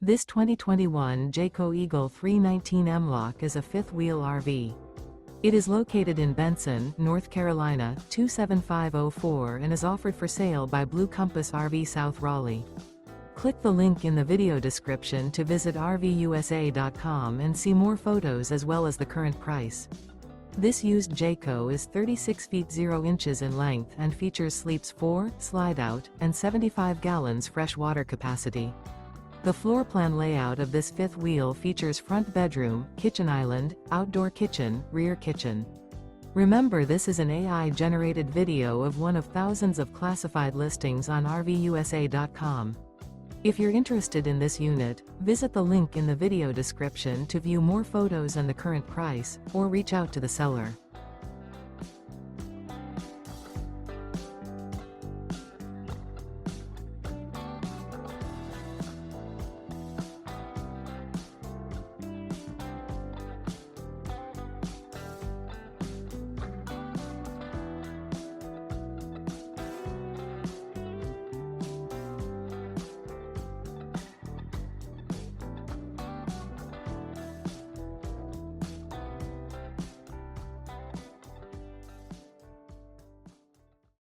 This 2021 Jayco Eagle 319 M-Lock is a fifth-wheel RV. It is located in Benson, North Carolina, 27504 and is offered for sale by Blue Compass RV South Raleigh. Click the link in the video description to visit RVUSA.com and see more photos as well as the current price. This used Jayco is 36 feet 0 inches in length and features sleeps 4, slide-out, and 75 gallons fresh water capacity. The floor plan layout of this fifth wheel features front bedroom, kitchen island, outdoor kitchen, rear kitchen. Remember, this is an AI-generated video of one of thousands of classified listings on RVUSA.com. If you're interested in this unit, visit the link in the video description to view more photos and the current price, or reach out to the seller.